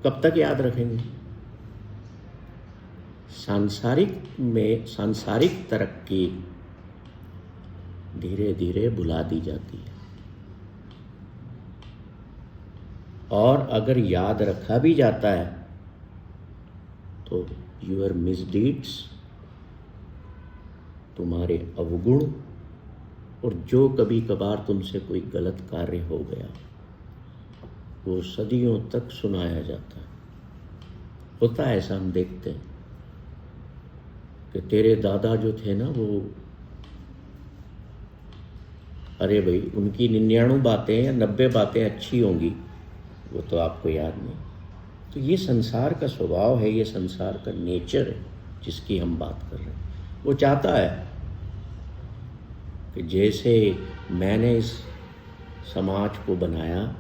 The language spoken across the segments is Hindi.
कब तक याद रखेंगे? सांसारिक तरक्की धीरे धीरे भुला दी जाती है, और अगर याद रखा भी जाता है तो यूर मिसडीड्स, तुम्हारे अवगुण, और जो कभी कभार तुमसे कोई गलत कार्य हो गया वो सदियों तक सुनाया जाता है। होता है ऐसा, हम देखते हैं कि तेरे दादा जो थे ना, वो, अरे भाई उनकी 99 बातें या 90 बातें अच्छी होंगी, वो तो आपको याद नहीं। तो ये संसार का स्वभाव है, ये संसार का नेचर है जिसकी हम बात कर रहे हैं। वो चाहता है कि जैसे मैंने इस समाज को बनाया,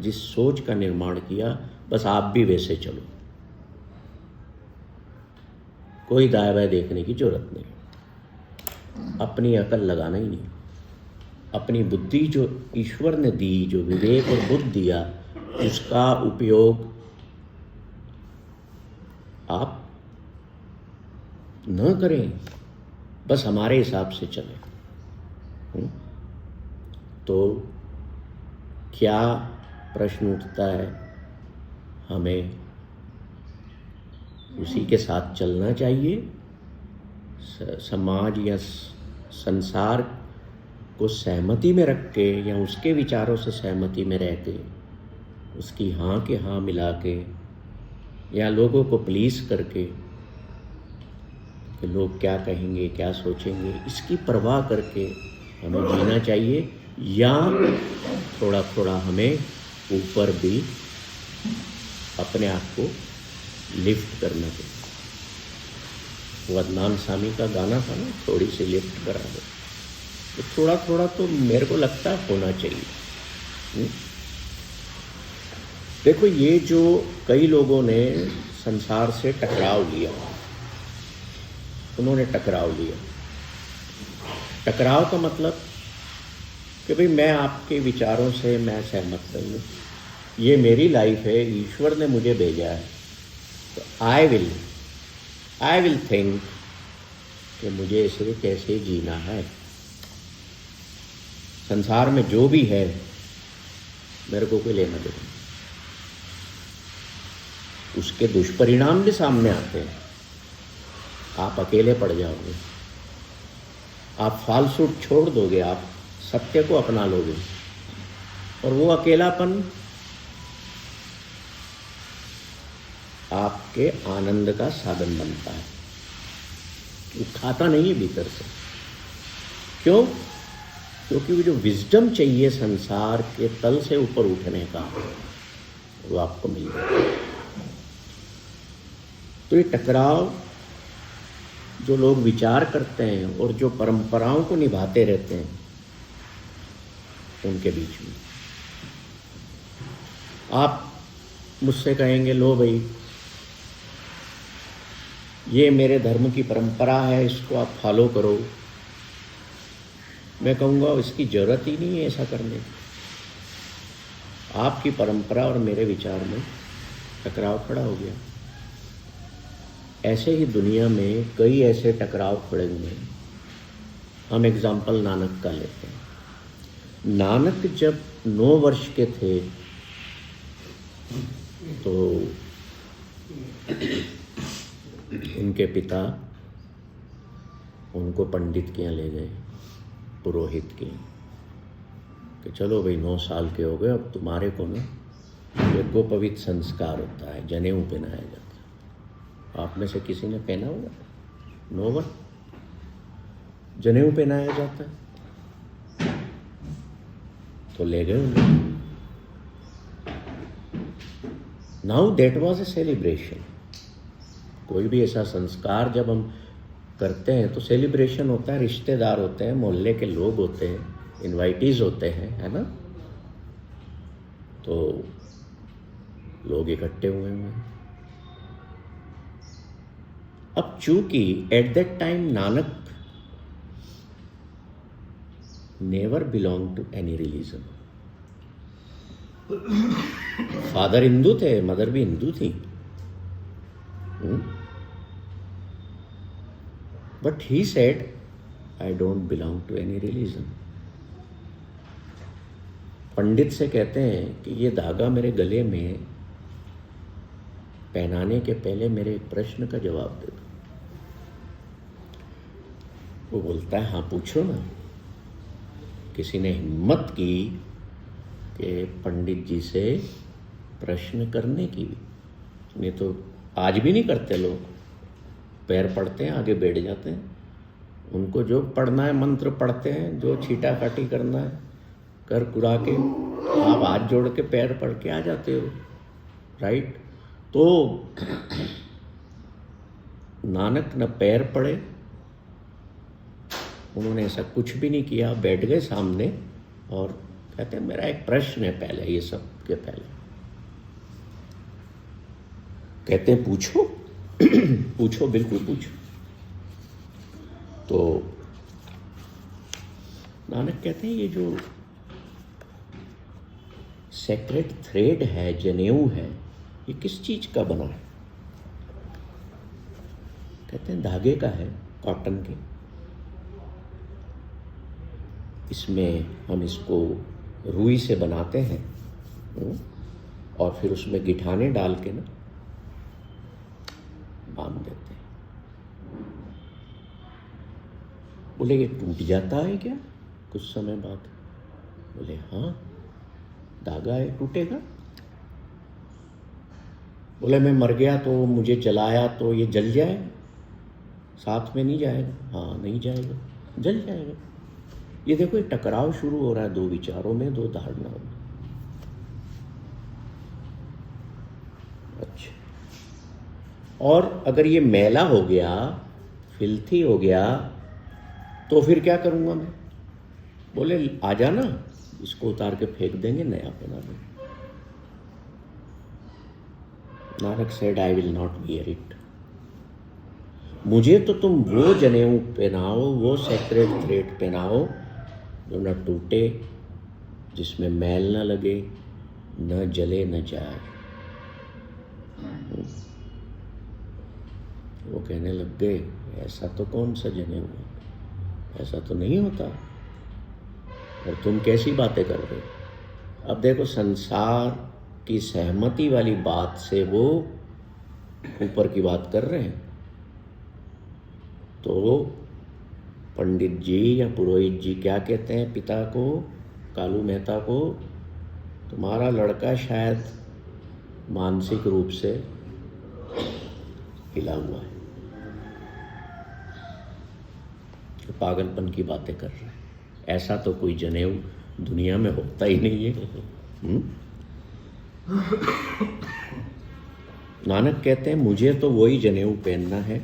जिस सोच का निर्माण किया, बस आप भी वैसे चलो, कोई दाएं बाएं देखने की जरूरत नहीं, अपनी अकल लगाना ही नहीं, अपनी बुद्धि जो ईश्वर ने दी, जो विवेक और बुद्धि दिया, उसका उपयोग आप न करें, बस हमारे हिसाब से चलें। तो क्या प्रश्न उठता है, हमें उसी के साथ चलना चाहिए, समाज या संसार को सहमति में रख के, या उसके विचारों से सहमति में रह के, उसकी हाँ के हाँ मिला के, या लोगों को प्लीज करके कि लोग क्या कहेंगे, क्या सोचेंगे, इसकी परवाह करके हमें जीना चाहिए, या थोड़ा थोड़ा हमें ऊपर भी अपने आप को लिफ्ट करना चाहिए। वो अदनान सामी का गाना था ना, थोड़ी सी लिफ्ट करा दो, तो थोड़ा थोड़ा तो मेरे को लगता है होना चाहिए। देखो, ये जो कई लोगों ने संसार से टकराव लिया, उन्होंने टकराव लिया। टकराव का मतलब कि भाई मैं आपके विचारों से मैं सहमत नहीं हूँ, ये मेरी लाइफ है, ईश्वर ने मुझे भेजा है, तो आई विल थिंक कि मुझे इसे कैसे जीना है। संसार में जो भी है मेरे को कोई लेना देना, उसके दुष्परिणाम भी सामने आते हैं। आप अकेले पड़ जाओगे, आप फालसूट छोड़ दोगे, आप सत्य को अपना लोगे, और वो अकेलापन आपके आनंद का साधन बनता है। वो खाता नहीं है भीतर से। क्यों? क्योंकि वो जो विजडम चाहिए संसार के तल से ऊपर उठने का, वो आपको मिल जाए। तो ये टकराव जो लोग विचार करते हैं और जो परंपराओं को निभाते रहते हैं, उनके बीच में आप मुझसे कहेंगे, लो भाई ये मेरे धर्म की परंपरा है, इसको आप फॉलो करो। मैं कहूँगा इसकी ज़रूरत ही नहीं है ऐसा करने की। आपकी परंपरा और मेरे विचार में टकराव खड़ा हो गया। ऐसे ही दुनिया में कई ऐसे टकराव खड़े हुए हैं। हम एग्जाम्पल नानक का लेते हैं। नानक जब 9 वर्ष के थे तो उनके पिता उनको पंडित के यहाँ ले गए, पुरोहित के, कि चलो भाई 9 साल के हो गए, अब तुम्हारे को ना यज्ञोपवीत संस्कार होता है, जनेऊ पहनाया जाता है। आप में से किसी ने पहना होगा? 9 वर्ष जनेऊ पहनाया जाता है, तो ले गए उन्हें। Now that was a celebration. कोई भी ऐसा संस्कार जब हम करते हैं तो सेलिब्रेशन होता है, रिश्तेदार होते हैं, मोहल्ले के लोग होते हैं, इनवाइटीज होते हैं, है ना? तो लोग इकट्ठे हुए हैं। अब चूंकि at that time Nanak never belong to any religion, father Hindu थे, मदर भी हिंदू थी, but he said I don't belong to any religion. पंडित से कहते हैं कि ये धागा मेरे गले में पहनाने के पहले मेरे एक प्रश्न का जवाब दे दो। वो बोलता है हाँ पूछो ना। किसी ने हिम्मत की कि पंडित जी से प्रश्न करने की, नहीं तो आज भी नहीं करते लोग, पैर पड़ते हैं आगे बैठ जाते हैं, उनको जो पढ़ना है मंत्र पढ़ते हैं, जो छीटा काटी करना है कर कुरा के आप हाथ जोड़ के पैर पढ़ के आ जाते हो, राइट। तो नानक न पैर पड़े, उन्होंने ऐसा कुछ भी नहीं किया, बैठ गए सामने और कहते हैं मेरा एक प्रश्न है पहले, ये सब के पहले कहते हैं पूछो पूछो, बिल्कुल पूछो। तो नानक कहते हैं ये जो सेक्रेट थ्रेड है, जनेऊ है, ये किस चीज का बना है? कहते हैं धागे का है, कॉटन के। इसमें हम इसको रुई से बनाते हैं और फिर उसमें गिठाने डाल के ना बांध देते हैं। बोले ये टूट जाता है क्या कुछ समय बाद? बोले हाँ, धागा है, टूटेगा। बोले मैं मर गया तो मुझे जलाया तो ये जल जाएगा, साथ में नहीं जाएगा? हाँ नहीं जाएगा, जल जाएगा। ये देखो एक टकराव शुरू हो रहा है दो विचारों में, दो धारणाओं में। अच्छा, और अगर ये मैला हो गया, फिल्थी हो गया, तो फिर क्या करूंगा मैं? बोले आ जाना, इसको उतार के फेंक देंगे, नया पहना देंगे। Nanak said I will not wear it. मुझे तो तुम वो जनेऊ पहनाओ, वो सेक्रेट थ्रेड पहनाओ जो न टूटे, जिसमें मैल न लगे, न जले न जाए। वो कहने लग गए ऐसा तो कौन सा जनेऊ है, ऐसा तो नहीं होता, और तुम कैसी बातें कर रहे हो? अब देखो संसार की सहमति वाली बात से वो ऊपर की बात कर रहे हैं। तो पंडित जी या पुरोहित जी क्या कहते हैं पिता को, कालू मेहता को, तुम्हारा लड़का शायद मानसिक रूप से हिला हुआ है, तो पागलपन की बातें कर रहे हैं, ऐसा तो कोई जनेऊ दुनिया में होता ही नहीं है। नानक कहते हैं मुझे तो वही जनेऊ पहनना है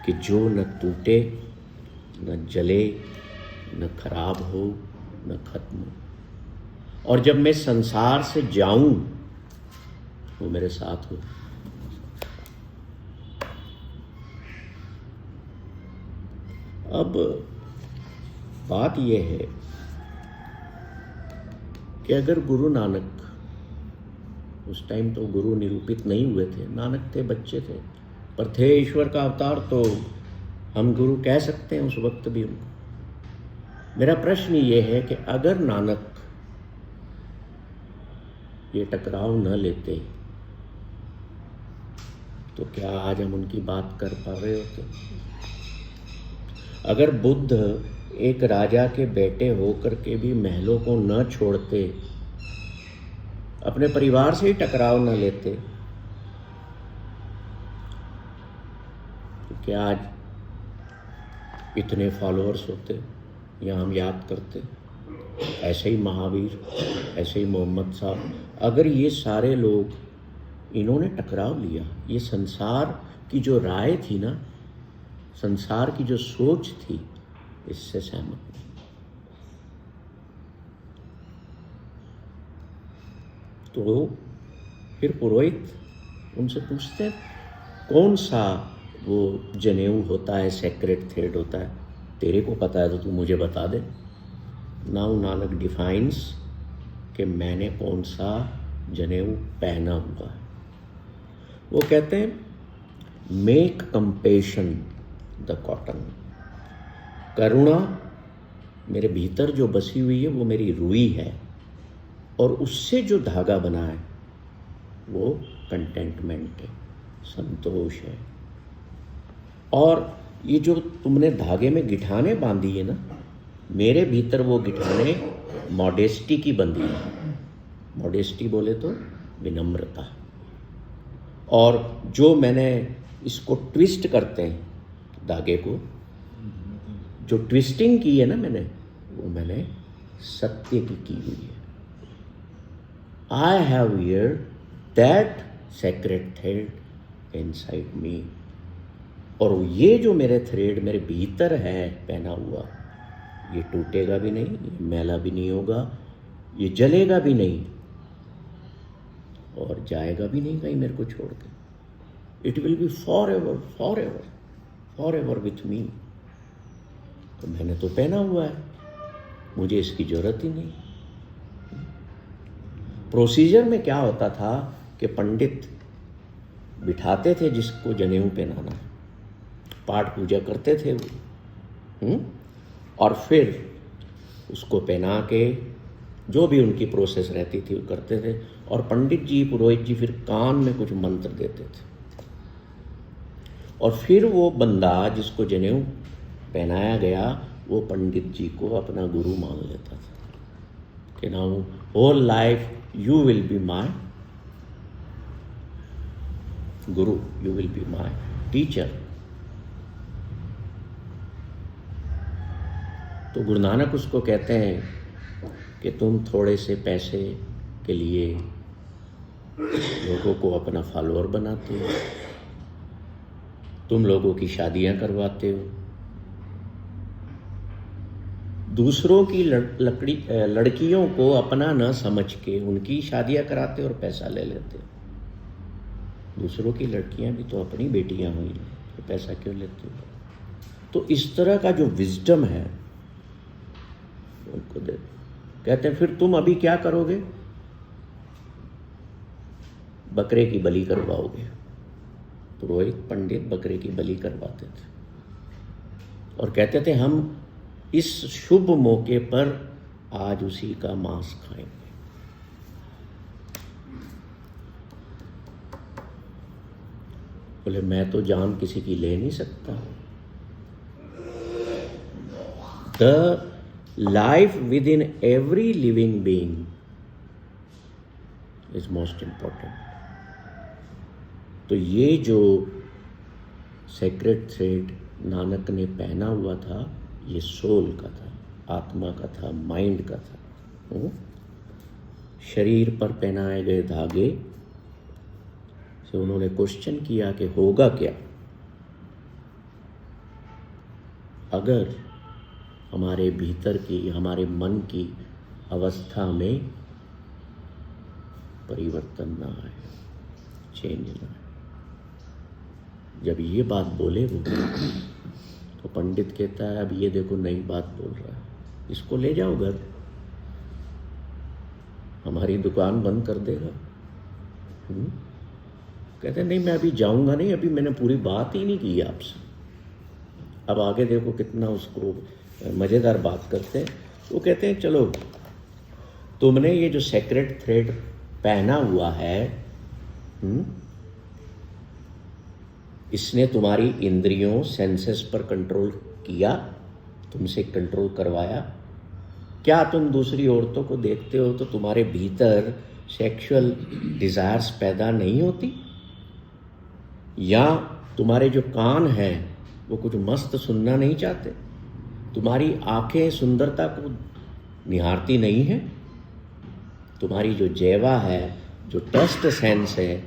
कि जो न टूटे, न जले, न खराब हो, न खत्म हो, और जब मैं संसार से जाऊं वो मेरे साथ हो। अब बात यह है कि अगर गुरु नानक, उस टाइम तो गुरु निरूपित नहीं हुए थे, नानक थे, बच्चे थे, पर थे ईश्वर का अवतार, तो हम गुरु कह सकते हैं उस वक्त भी उनको। मेरा प्रश्न ये है कि अगर नानक ये टकराव न लेते तो क्या आज हम उनकी बात कर पा रहे होते? अगर बुद्ध एक राजा के बेटे होकर के भी महलों को न छोड़ते, अपने परिवार से ही टकराव न लेते, तो क्या आज इतने फॉलोअर्स होते या हम याद करते? ऐसे ही महावीर, ऐसे ही मोहम्मद साहब, अगर ये सारे लोग इन्होंने टकराव लिया, ये संसार की जो राय थी ना, संसार की जो सोच थी, इससे सहमत नहीं। तो फिर पुरोहित उनसे पूछते कौन सा वो जनेऊ होता है, सेक्रेट थ्रेड होता है, तेरे को पता है तो तू मुझे बता दे। नाउ नानक डिफाइंस कि मैंने कौन सा जनेऊ पहना हुआ है। वो कहते हैं मेक कंपेशन द कॉटन, करुणा मेरे भीतर जो बसी हुई है वो मेरी रुई है, और उससे जो धागा बना है वो कंटेंटमेंट है, संतोष है। और ये जो तुमने धागे में गिठाने बांधी है ना, मेरे भीतर वो गिठाने मॉडेस्टी की बंधी है। मॉडेस्टी बोले तो विनम्रता। और जो मैंने इसको ट्विस्ट करते हैं धागे को, जो ट्विस्टिंग की है ना मैंने, वो मैंने सत्य की हुई है। I have here that sacred thread inside me. और ये जो मेरे थ्रेड मेरे भीतर है पहना हुआ, ये टूटेगा भी नहीं, ये मैला भी नहीं होगा, ये जलेगा भी नहीं, और जाएगा भी नहीं कहीं मेरे को छोड़ के। It will be for ever, for ever, for ever with me. तो मैंने तो पहना हुआ है, मुझे इसकी जरूरत ही नहीं। प्रोसीजर में क्या होता था कि पंडित बिठाते थे जिसको जनेऊ पहनाना, पाठ पूजा करते थे वो, और फिर उसको पहना के जो भी उनकी प्रोसेस रहती थी वो करते थे। और पंडित जी, पुरोहित जी फिर कान में कुछ मंत्र देते थे, और फिर वो बंदा जिसको जनेऊ पहनाया गया वो पंडित जी को अपना गुरु मान लेता था कि now whole life you will be my guru, you will be my teacher. तो गुरु नानक उसको कहते हैं कि तुम थोड़े से पैसे के लिए लोगों को अपना फॉलोअर बनाते हो, तुम लोगों की शादियां करवाते हो, दूसरों की लड़कियों को अपना न समझ के उनकी शादियां कराते और पैसा ले लेते। दूसरों की लड़कियां भी तो अपनी बेटियां हुई, तो पैसा क्यों लेते हो? तो इस तरह का जो विजडम है उनको दे। कहते हैं फिर तुम अभी क्या करोगे? बकरे की बलि करवाओगे। पुरोहित पंडित बकरे की बलि करवाते थे और कहते थे हम इस शुभ मौके पर आज उसी का मांस खाएंगे। बोले मैं तो जान किसी की ले नहीं सकता। The life with in every living being is most important. तो ये जो सेक्रेट थ्रेड नानक ने पहना हुआ था, ये सोल का था, आत्मा का था, माइंड का था। शरीर पर पहनाए गए धागे से उन्होंने क्वेश्चन किया कि होगा क्या अगर हमारे भीतर की, हमारे मन की अवस्था में परिवर्तन ना आए, चेंज ना आए। जब ये बात बोले वो, तो पंडित कहता है अब ये देखो नई बात बोल रहा है, इसको ले जाओ घर, हमारी दुकान बंद कर देगा। कहते नहीं मैं अभी जाऊंगा नहीं, अभी मैंने पूरी बात ही नहीं की आपसे। अब आगे देखो कितना उसको मज़ेदार बात करते हैं। वो कहते हैं चलो तुमने ये जो सेक्रेट थ्रेड पहना हुआ है, इसने तुम्हारी इंद्रियों, सेंसेस पर कंट्रोल किया, तुमसे कंट्रोल करवाया। क्या तुम दूसरी औरतों को देखते हो तो तुम्हारे भीतर सेक्सुअल डिज़ायर्स पैदा नहीं होती? या तुम्हारे जो कान हैं वो कुछ मस्त सुनना नहीं चाहते? तुम्हारी आंखें सुंदरता को निहारती नहीं हैं? तुम्हारी जो जेवा है, जो टेस्ट सेंस है,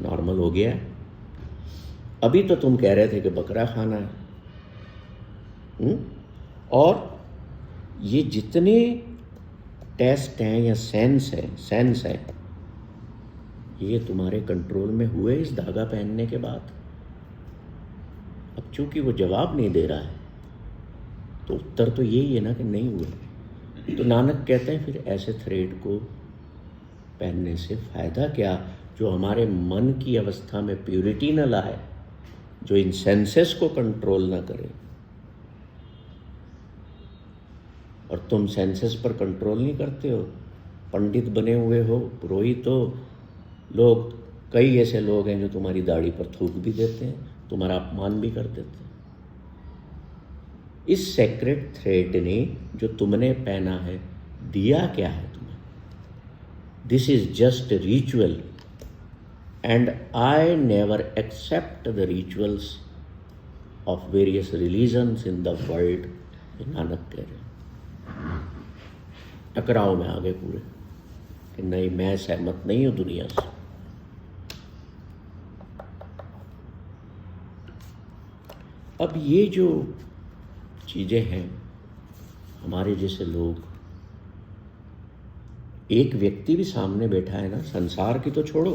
नॉर्मल हो गया है? अभी तो तुम कह रहे थे कि बकरा खाना है। और ये जितने टेस्ट हैं या सेंस है, ये तुम्हारे कंट्रोल में हुए इस धागा पहनने के बाद। अब चूंकि वो जवाब नहीं दे रहा है तो उत्तर तो यही है ना कि नहीं हुए। तो नानक कहते हैं फिर ऐसे थ्रेड को पहनने से फ़ायदा क्या, जो हमारे मन की अवस्था में प्योरिटी न लाए, जो इन सेंसेस को कंट्रोल ना करे। और तुम सेंसेस पर कंट्रोल नहीं करते हो, पंडित बने हुए हो, पुरोहित हो, लोग कई ऐसे लोग हैं जो तुम्हारी दाढ़ी पर थूक भी देते हैं, तुम्हारा अपमान भी कर देते हैं। इस सेक्रेट थ्रेड ने जो तुमने पहना है दिया क्या है तुम्हें? This is just ritual and I never accept the rituals of various religions in the world. Nanak कह रहे हैं, टकराव में आ गए पूरे कि नहीं, मैं सहमत नहीं हूं दुनिया से। अब ये जो चीज़ें हैं, हमारे जैसे लोग, एक व्यक्ति भी सामने बैठा है ना, संसार की तो छोड़ो,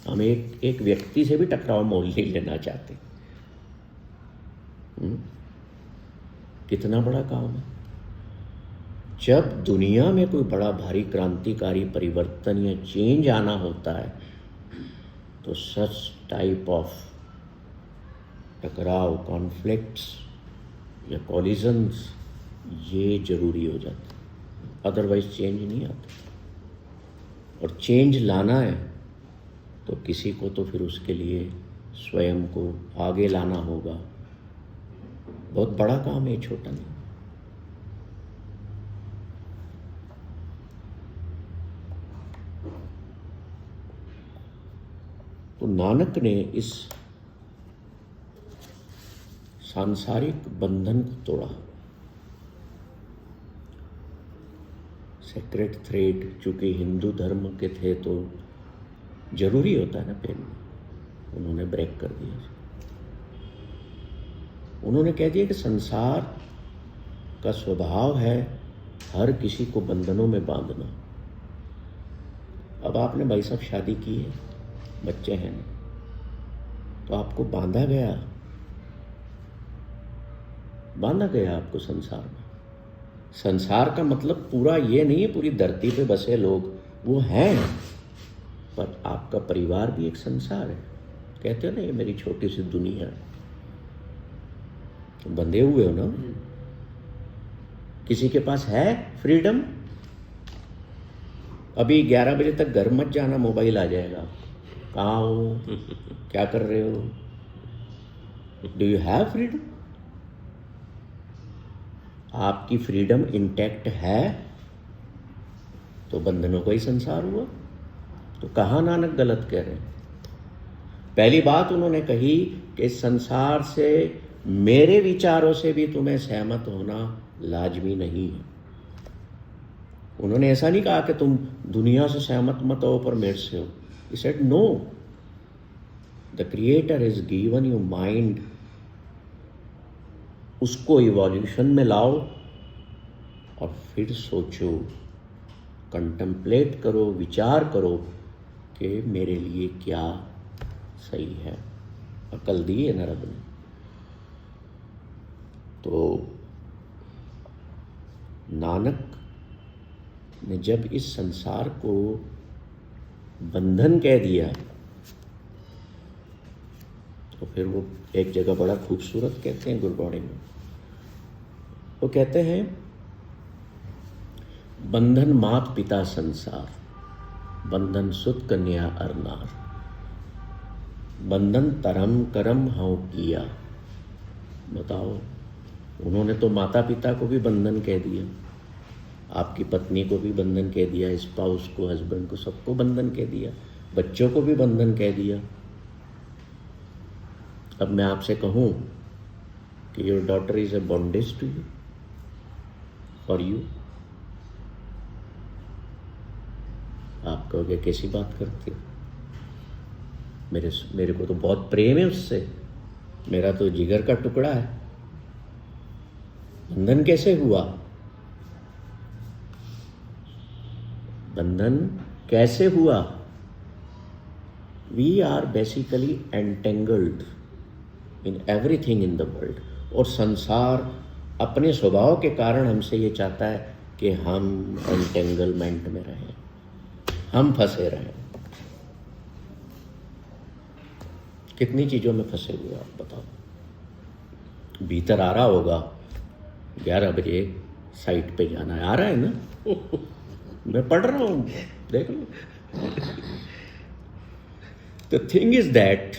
हम एक व्यक्ति से भी टकराव मोल नहीं लेना चाहते। कितना बड़ा काम है। जब दुनिया में कोई बड़ा भारी क्रांतिकारी परिवर्तन या चेंज आना होता है तो सच टाइप ऑफ टकराव, कॉन्फ्लिक्ट्स या कॉलिजन्स ये जरूरी हो जाता है, अदरवाइज चेंज नहीं आता। और चेंज लाना है तो किसी को तो फिर उसके लिए स्वयं को आगे लाना होगा। बहुत बड़ा काम है, छोटा नहीं। तो नानक ने इस सांसारिक बंधन को तोड़ा। सेक्रेट थ्रेड चूंकि हिंदू धर्म के थे तो जरूरी होता है ना पहनना, उन्होंने ब्रेक कर दिया। उन्होंने कह दिया कि संसार का स्वभाव है हर किसी को बंधनों में बांधना। अब आपने भाई साहब शादी की है, बच्चे हैं, तो आपको बांधा गया आपको संसार में। संसार का मतलब पूरा ये नहीं है पूरी धरती पे बसे लोग, वो हैं, पर आपका परिवार भी एक संसार है। कहते हो ना, ये मेरी छोटी सी दुनिया है, तो बंधे हुए हो ना। किसी के पास है फ्रीडम? अभी 11 बजे तक घर मत जाना, मोबाइल आ जाएगा, कहाँ हो, क्या कर रहे हो। Do you have freedom? आपकी फ्रीडम इंटैक्ट है तो बंधनों का ही संसार हुआ। तो कहाँ नानक गलत कह रहे हैं? पहली बात उन्होंने कही कि संसार से, मेरे विचारों से भी तुम्हें सहमत होना लाजमी नहीं है। उन्होंने ऐसा नहीं कहा कि तुम दुनिया से सहमत मत हो पर मेरे से हो। He said no. The Creator has given you mind. उसको इवोल्यूशन में लाओ और फिर सोचो, कंटेम्पलेट करो, विचार करो कि मेरे लिए क्या सही है। अकल दी है ना रब ने। तो नानक ने जब इस संसार को बंधन कह दिया तो फिर वो एक जगह बड़ा खूबसूरत कहते हैं गुरबाणी में, वो कहते हैं बंधन मात पिता संसार, बंधन सुत कन्या अरनार, बंधन तरम करम हूँ किया। बताओ, उन्होंने तो माता पिता को भी बंधन कह दिया, आपकी पत्नी को भी बंधन कह दिया, स्पाउस को, हस्बैंड को, सबको बंधन कह दिया, बच्चों को भी बंधन कह दिया। अब मैं आपसे कहूँ कि your daughter is a bondage to you, for you, आप कहोगे कैसी बात करते हो, मेरे को तो बहुत प्रेम है उससे, मेरा तो जिगर का टुकड़ा है, बंधन कैसे हुआ? बंधन कैसे हुआ? We are basically entangled in everything in the world. और संसार अपने स्वभाव के कारण हमसे ये चाहता है कि हम एंटेंगलमेंट में रहें, हम फंसे रहें। कितनी चीज़ों में फंसे हुए आप बताओ। भीतर आ रहा होगा 11 बजे साइट पे जाना है, आ रहा है ना मैं पढ़ रहा हूँ, देख लो। द थिंग इज दैट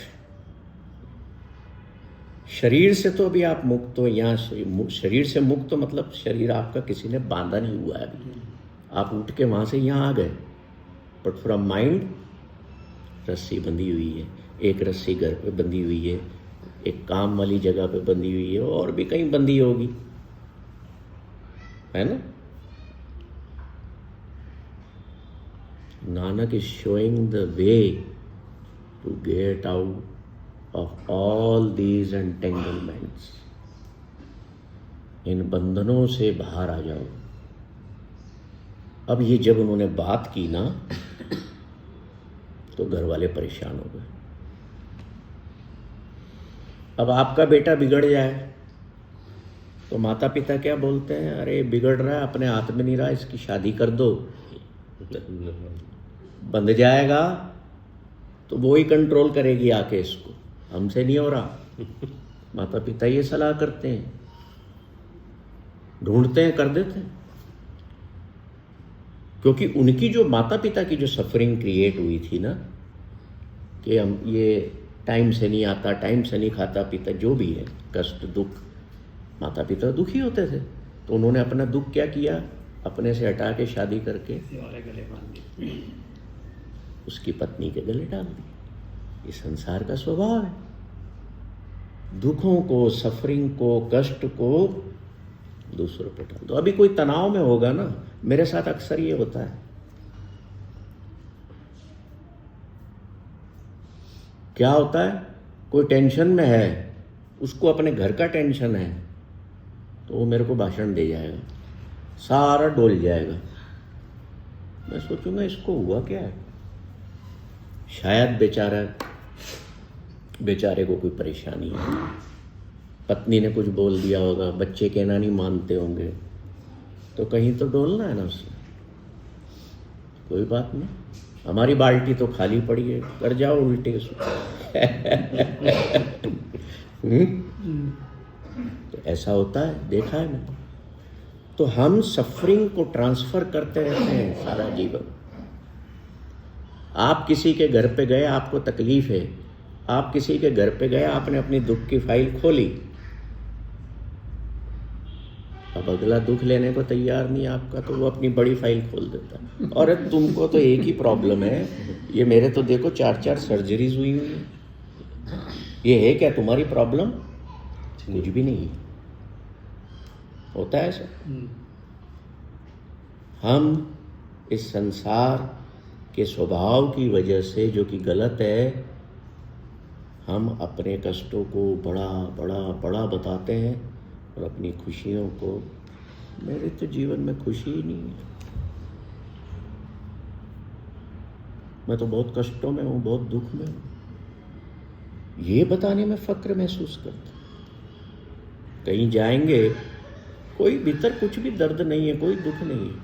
शरीर से तो अभी आप मुक्त हो, यहाँ शरीर से मुक्त तो मतलब शरीर आपका किसी ने बांधा नहीं हुआ है अभी, आप उठ के वहाँ से यहाँ आ गए। बट फ्रॉम माइंड रस्सी बंधी हुई है, एक रस्सी घर पे बंधी हुई है, एक काम वाली जगह पे बंधी हुई है, और भी कहीं बंधी होगी, है ना। Nanak is showing the way to get out of all these entanglements। इन बंधनों से बाहर आ जाओ। अब ये जब उन्होंने बात की ना तो घर वाले परेशान हो गए। अब आपका बेटा बिगड़ जाए तो माता पिता क्या बोलते हैं, अरे बिगड़ रहा है, अपने हाथ में नहीं रहा, इसकी शादी कर दो, बंध जाएगा तो वो ही कंट्रोल करेगी आके इसको, हमसे नहीं हो रहा। माता पिता ये सलाह करते हैं, ढूंढते हैं, कर देते हैं। क्योंकि उनकी जो माता पिता की जो सफरिंग क्रिएट हुई थी ना, कि हम ये टाइम से नहीं आता, टाइम से नहीं खाता पीता, जो भी है कष्ट दुख, माता पिता दुखी होते थे, तो उन्होंने अपना दुख क्या किया, अपने से हटा के शादी करके उसकी पत्नी के गले डाल दी। ये संसार का स्वभाव है। दुखों को, सफरिंग को, कष्ट को दूसरों पर डाल दो। अभी कोई तनाव में होगा ना, मेरे साथ अक्सर ये होता है, क्या होता है, कोई टेंशन में है, उसको अपने घर का टेंशन है, तो वो मेरे को भाषण दे जाएगा, सारा डोल जाएगा। मैं सोचूंगा इसको हुआ क्या है, शायद बेचारे को कोई परेशानी है, पत्नी ने कुछ बोल दिया होगा, बच्चे कहना नहीं मानते होंगे, तो कहीं तो डोलना है ना उससे। कोई बात नहीं, हमारी बाल्टी तो खाली पड़ी है, कर जाओ उल्टे तो ऐसा होता है, देखा है मैंने। तो हम सफरिंग को ट्रांसफर करते रहते हैं सारा जीवन। आप किसी के घर पे गए, आपको तकलीफ है, आप किसी के घर पे गए, आपने अपनी दुख की फाइल खोली, अब अगला दुख लेने को तैयार नहीं आपका, तो वो अपनी बड़ी फाइल खोल देता है। और तुमको तो एक ही प्रॉब्लम है, ये मेरे तो देखो 4-4 सर्जरीज हुई हुई है, ये है क्या तुम्हारी प्रॉब्लम? कुछ भी नहीं होता है ऐसा। हम इस संसार के स्वभाव की वजह से, जो कि गलत है, हम अपने कष्टों को बड़ा बड़ा बड़ा बताते हैं और अपनी खुशियों को, मेरे तो जीवन में खुशी ही नहीं है, मैं तो बहुत कष्टों में हूँ, बहुत दुख में हूँ, ये बताने में फक्र महसूस करता। कहीं जाएंगे, कोई भीतर कुछ भी दर्द नहीं है, कोई दुख नहीं है,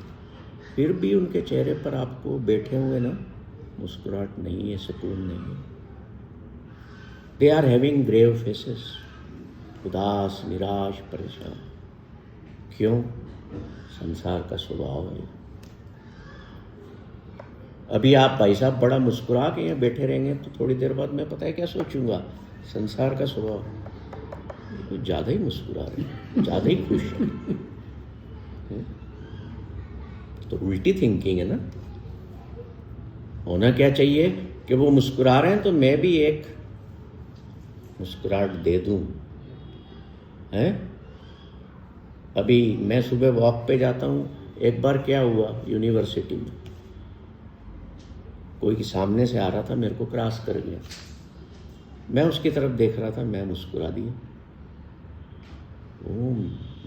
फिर भी उनके चेहरे पर आपको बैठे हुए ना मुस्कुराहट नहीं है, सुकून नहीं है। They are having grave faces, उदास, निराश, परेशान। क्यों? संसार का स्वभाव है। अभी आप भाई साहब बड़ा मुस्कुरा के यहाँ बैठे रहेंगे तो थोड़ी देर बाद मैं पता है क्या सोचूंगा, संसार का स्वभाव, कुछ ज़्यादा ही मुस्कुरा रहे, ज़्यादा ही खुश है। तो उल्टी थिंकिंग है ना। होना क्या चाहिए कि वो मुस्कुरा रहे हैं तो मैं भी एक मुस्कुराहट दे दूं, है। अभी मैं सुबह वॉक पे जाता हूँ, एक बार क्या हुआ, यूनिवर्सिटी में कोई सामने से आ रहा था, मेरे को क्रॉस कर गया, मैं उसकी तरफ देख रहा था, मैं मुस्कुरा दिया, वो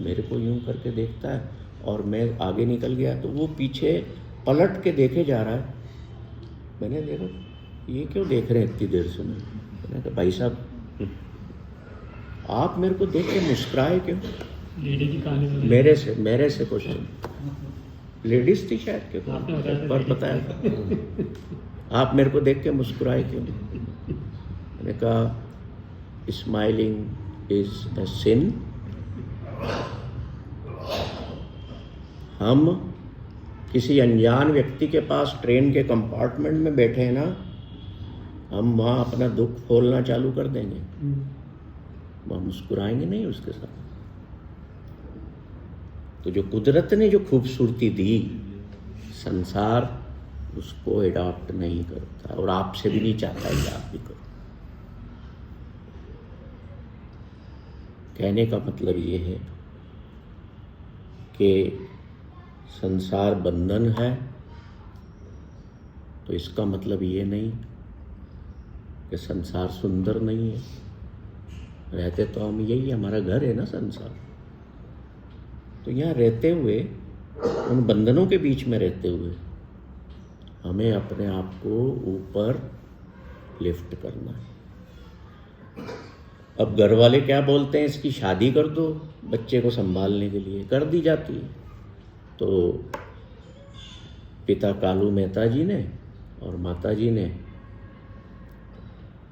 मेरे को यूं करके देखता है और मैं आगे निकल गया, तो वो पीछे पलट के देखे जा रहा है। मैंने देखा ये क्यों देख रहे हैं इतनी देर से। मैंने कहा भाई साहब आप मेरे को देख के मुस्कुराए क्यों? लेडी की कहानी सुनी। मेरे से क्वेश्चन, लेडीज थी शायद के आपने बताया था पर लेडी। बताया आप मेरे को देख के मुस्कुराए क्यों? मैंने कहा स्माइलिंग इज अ सिन। हम किसी अनजान व्यक्ति के पास ट्रेन के कंपार्टमेंट में बैठे हैं ना, हम वहाँ अपना दुख खोलना चालू कर देंगे, वहाँ मुस्कुराएंगे नहीं उसके साथ। तो जो कुदरत ने जो खूबसूरती दी, संसार उसको एडॉप्ट नहीं करता और आपसे भी नहीं चाहता कि आप भी करो। कहने का मतलब ये है कि संसार बंधन है, तो इसका मतलब ये नहीं कि संसार सुंदर नहीं है। रहते तो हम यही, हमारा घर है ना संसार। तो यहाँ रहते हुए, उन बंधनों के बीच में रहते हुए, हमें अपने आप को ऊपर लिफ्ट करना है। अब घर वाले क्या बोलते हैं, इसकी शादी कर दो बच्चे को संभालने के लिए, कर दी जाती है। तो पिता कालू मेहता जी ने और माता जी ने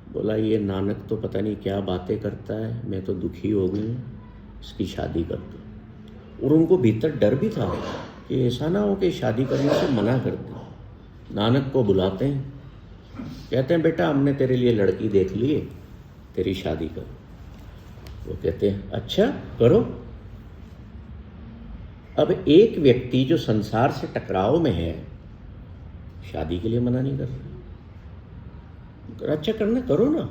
बोला, ये नानक तो पता नहीं क्या बातें करता है, मैं तो दुखी हो गई हूँ, इसकी शादी कर दो। और उनको भीतर डर भी था कि ऐसा ना हो कि शादी करने से मना कर दे। नानक को बुलाते हैं, कहते हैं बेटा हमने तेरे लिए लड़की देख ली है, तेरी शादी करो। वो कहते हैं अच्छा करो। अब एक व्यक्ति जो संसार से टकराव में है, शादी के लिए मना नहीं कर रहा। अच्छा करना, करो ना,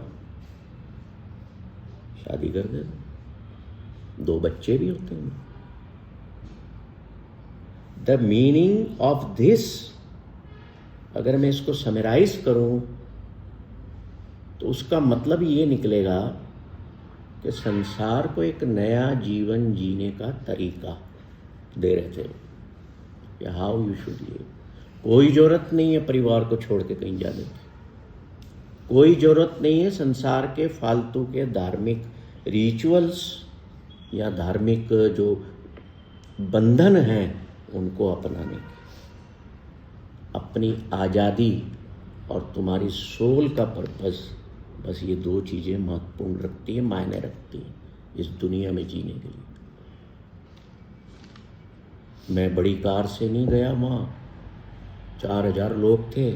शादी कर दे, 2 बच्चे भी होते हैं। द मीनिंग ऑफ दिस, अगर मैं इसको समराइज करूं तो उसका मतलब ये निकलेगा कि संसार को एक नया जीवन जीने का तरीका दे रहे थे कि हाउ यू शुड लिव। कोई जरूरत नहीं है परिवार को छोड़ के कहीं जाने की, कोई जरूरत नहीं है संसार के फालतू के धार्मिक रिचुअल्स या धार्मिक जो बंधन हैं उनको अपनाने की। अपनी आज़ादी और तुम्हारी सोल का पर्पस, बस ये 2 चीज़ें महत्वपूर्ण रखती है, मायने रखती है इस दुनिया में जीने के लिए। मैं बड़ी कार से नहीं गया, वहाँ 4000 लोग थे,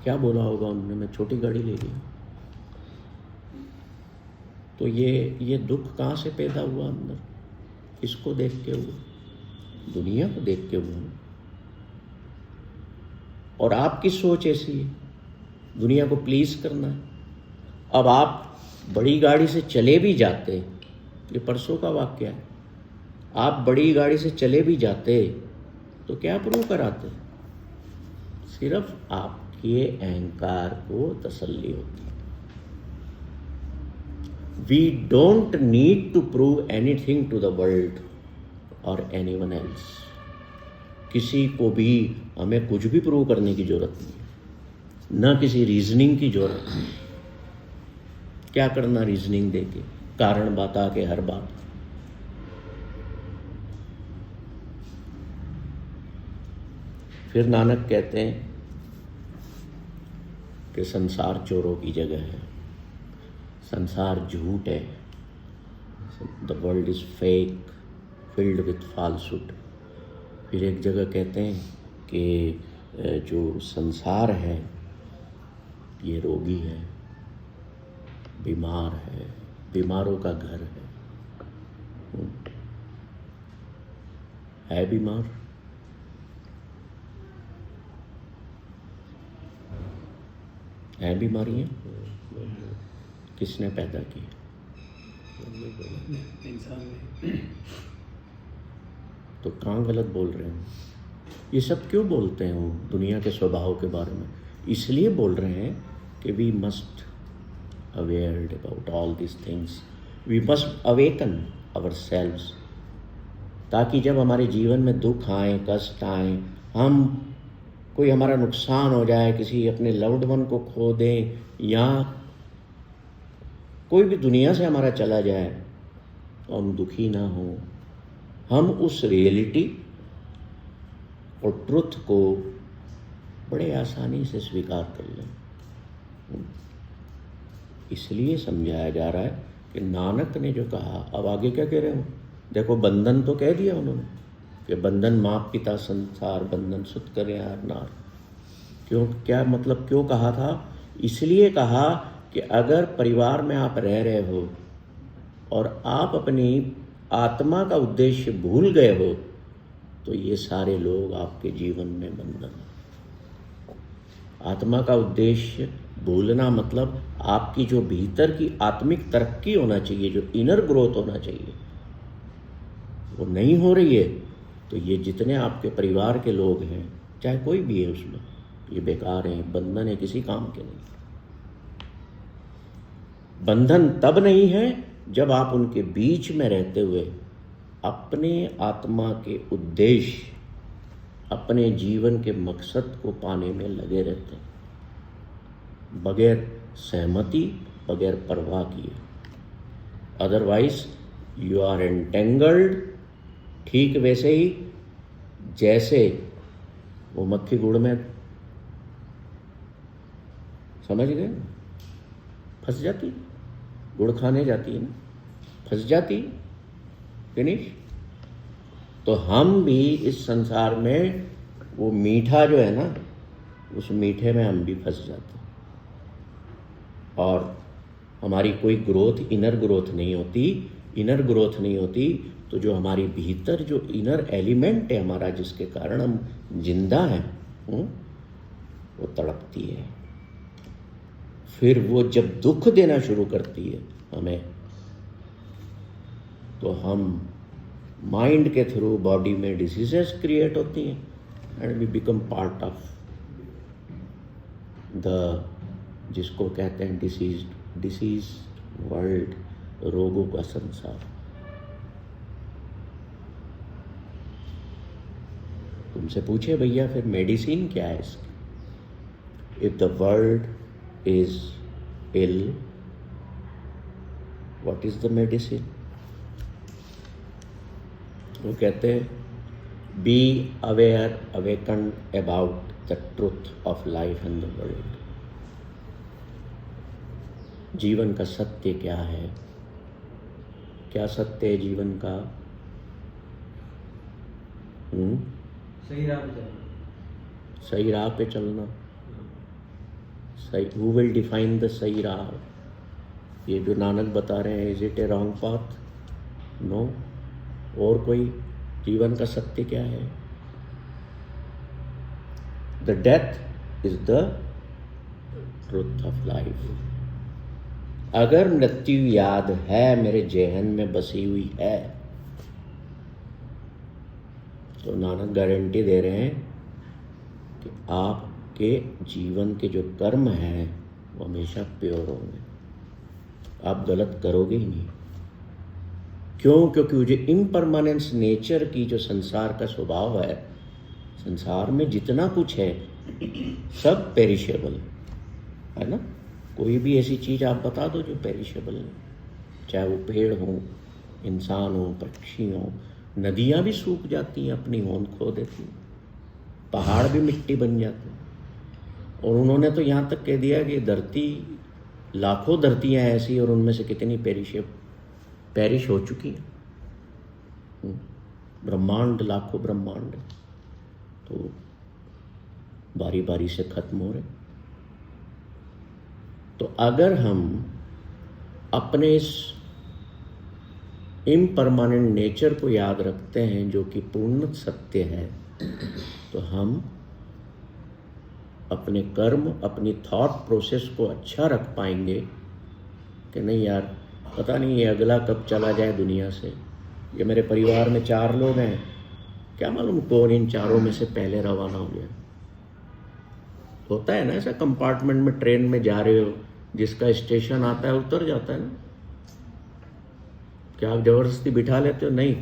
क्या बोला होगा उन्होंने, मैं छोटी गाड़ी ले ली। तो ये दुख कहाँ से पैदा हुआ अंदर? किसको देख के हुआ? दुनिया को देख के हुआ। और आपकी सोच ऐसी है, दुनिया को प्लीज करना है। अब आप बड़ी गाड़ी से चले भी जाते, ये परसों का वाक्य है, आप बड़ी गाड़ी से चले भी जाते तो क्या प्रूव कराते? सिर्फ आपके अहंकार को तसल्ली होती है। We don't need to prove anything to the world or anyone else. किसी को भी हमें कुछ भी प्रूव करने की जरूरत नहीं है, ना किसी रीजनिंग की जरूरत नहीं। क्या करना रीजनिंग देके, कारण बता के हर बात। फिर नानक कहते हैं कि संसार चोरों की जगह है, संसार झूठ है, the world is fake filled with falsehood. फिर एक जगह कहते हैं कि जो संसार है ये रोगी है, बीमार है, बीमारों का घर है बीमार। है बीमारियाँ, किसने पैदा की? इंसान ने। तो कहाँ गलत बोल रहे हैं? ये सब क्यों बोलते हैं वो दुनिया के स्वभाव के बारे में? इसलिए बोल रहे हैं कि we must awared about all this things, we must awaken ourselves, ताकि जब हमारे जीवन में दुख आए, कष्ट आए, हम कोई हमारा नुकसान हो जाए, किसी अपने लव्ड वन को खो दें, या कोई भी दुनिया से हमारा चला जाए, तो हम दुखी ना हो, हम उस रियलिटी और ट्रुथ को बड़े आसानी से स्वीकार कर लें। इसलिए समझाया जा रहा है कि नानक ने जो कहा, अब आगे क्या कह रहे हो, देखो बंधन तो कह दिया उन्होंने कि बंधन माँ पिता संसार बंधन सुत करे यार नार। क्यों, क्या मतलब, क्यों कहा था? इसलिए कहा कि अगर परिवार में आप रह रहे हो और आप अपनी आत्मा का उद्देश्य भूल गए हो तो ये सारे लोग आपके जीवन में बंधन। आत्मा का उद्देश्य भूलना मतलब आपकी जो भीतर की आत्मिक तरक्की होना चाहिए, जो इनर ग्रोथ होना चाहिए, वो नहीं हो रही है तो ये जितने आपके परिवार के लोग हैं, चाहे कोई भी है उसमें, ये बेकार हैं, बंधन है, किसी काम के नहीं। बंधन तब नहीं है जब आप उनके बीच में रहते हुए अपने आत्मा के उद्देश्य, अपने जीवन के मकसद को पाने में लगे रहते हैं, बगैर सहमति, बगैर परवाह किए। Otherwise you are entangled. ठीक वैसे ही जैसे वो मक्खी गुड़ में, समझ गए, फंस जाती, गुड़ खाने जाती है ना, फंस जाती, फिनिश। तो हम भी इस संसार में वो मीठा जो है ना, उस मीठे में हम भी फंस जाते हैं और हमारी कोई ग्रोथ, इनर ग्रोथ नहीं होती। इनर ग्रोथ नहीं होती तो जो हमारी भीतर जो इनर एलिमेंट है हमारा, जिसके कारण हम जिंदा हैं, वो तड़पती है। फिर वो जब दुख देना शुरू करती है हमें, तो हम माइंड के थ्रू बॉडी में डिसीजेस क्रिएट होती हैं and we become part of the, जिसको कहते हैं डिसीज वर्ल्ड, रोगों का संसार। तुमसे पूछे भैया फिर मेडिसिन क्या है इसकी? If the world is ill, what is the medicine? वो कहते हैं be aware, awakened about the truth of life and the world. जीवन का सत्य क्या है? क्या सत्य है जीवन का? सही राह पे चलना। सही राह पे चलना। सही, हु विल डिफाइन द सही राह? ये जो नानक बता रहे हैं, is it a wrong path? No. और कोई? जीवन का सत्य क्या है? The death is the truth of life. अगर मृत्यु याद है, मेरे जेहन में बसी हुई है, तो नानक गारंटी दे रहे हैं कि आपके जीवन के जो कर्म हैं वो हमेशा प्योर होंगे, आप गलत करोगे ही नहीं। क्यों? क्योंकि जो इम्परमानेंस नेचर की जो संसार का स्वभाव है, संसार में जितना कुछ है सब पेरिशेबल है ना। कोई भी ऐसी चीज़ आप बता दो जो पेरिशेबल नहीं, चाहे वो पेड़ हो, इंसान हो, पक्षी हो। नदियाँ भी सूख जाती हैं, अपनी होंद खो देती हैं, पहाड़ भी मिट्टी बन जाते हैं। और उन्होंने तो यहाँ तक कह दिया कि धरती, लाखों धरतियाँ ऐसी, और उनमें से कितनी पेरिश हो चुकी हैं। ब्रह्मांड, लाखों ब्रह्मांड तो बारी बारी से खत्म हो रहे। तो अगर हम अपने इस इम्परमानेंट नेचर को याद रखते हैं जो कि पूर्ण सत्य है, तो हम अपने कर्म, अपनी थॉट प्रोसेस को अच्छा रख पाएंगे कि नहीं यार, पता नहीं ये अगला कब चला जाए दुनिया से। ये मेरे परिवार में 4 लोग हैं, क्या मालूम कौन इन 4 में से पहले रवाना हो गया। होता है ना ऐसा, कंपार्टमेंट में ट्रेन में जा रहे हो, जिसका स्टेशन आता है उतर जाता है ना। क्या आप जबरदस्ती बिठा लेते हो? नहीं,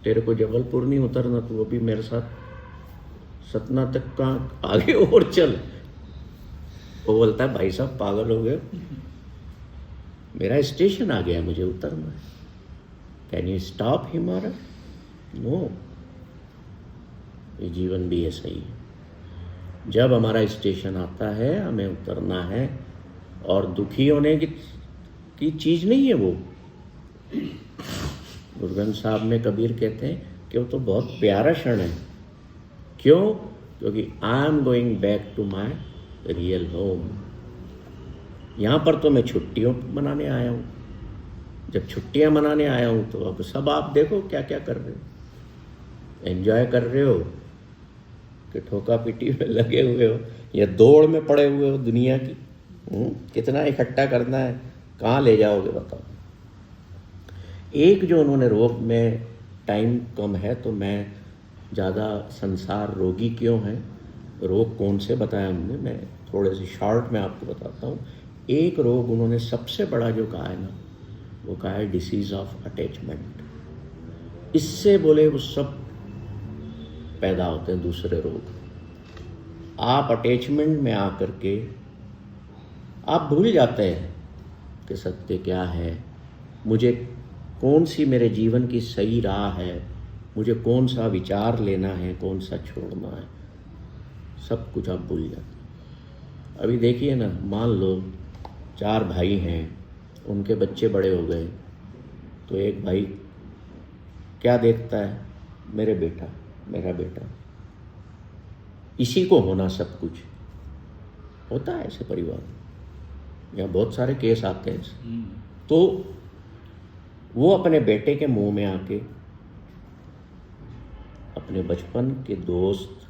तेरे को जबलपुर नहीं उतरना, तो वो भी मेरे साथ सतना तक का आगे और चल। वो बोलता है भाई साहब पागल हो गए, मेरा स्टेशन आ गया, मुझे उतरना है, कैन यू स्टॉप हिमारा? नो, ये जीवन भी ऐसा ही है। जब हमारा स्टेशन आता है हमें उतरना है, और दुखी होने की चीज़ नहीं है वो। गुरु ग्रंथ साहब में कबीर कहते हैं कि वो तो बहुत प्यारा क्षण है। क्यों? क्योंकि I am going back to my real home. यहाँ पर तो मैं छुट्टियों मनाने आया हूँ। जब छुट्टियाँ मनाने आया हूँ तो अब सब आप देखो क्या क्या कर रहे हो। एंजॉय कर रहे हो कि ठोका पीटी में लगे हुए हो, या दौड़ में पड़े हुए हो दुनिया की। कितना इकट्ठा करना है, कहाँ ले जाओगे बताओ। एक जो उन्होंने रोग में, टाइम कम है तो मैं ज़्यादा, संसार रोगी क्यों है, रोग कौन से बताया हमने, मैं थोड़े से शॉर्ट में आपको बताता हूँ। एक रोग उन्होंने सबसे बड़ा जो कहा है ना, वो कहा है डिसीज़ ऑफ अटैचमेंट। इससे बोले वो सब पैदा होते हैं दूसरे रोग। आप अटैचमेंट में आकर के आप भूल जाते हैं कि सत्य क्या है, मुझे कौन सी मेरे जीवन की सही राह है, मुझे कौन सा विचार लेना है, कौन सा छोड़ना है, सब कुछ आप भूल जाते हैं। अभी देखिए ना, मान लो 4 भाई हैं, उनके बच्चे बड़े हो गए, तो एक भाई क्या देखता है, मेरा बेटा, इसी को होना सब कुछ। होता है ऐसे परिवार में, यहाँ बहुत सारे केस आते हैं। तो वो अपने बेटे के मुंह में आके अपने बचपन के दोस्त,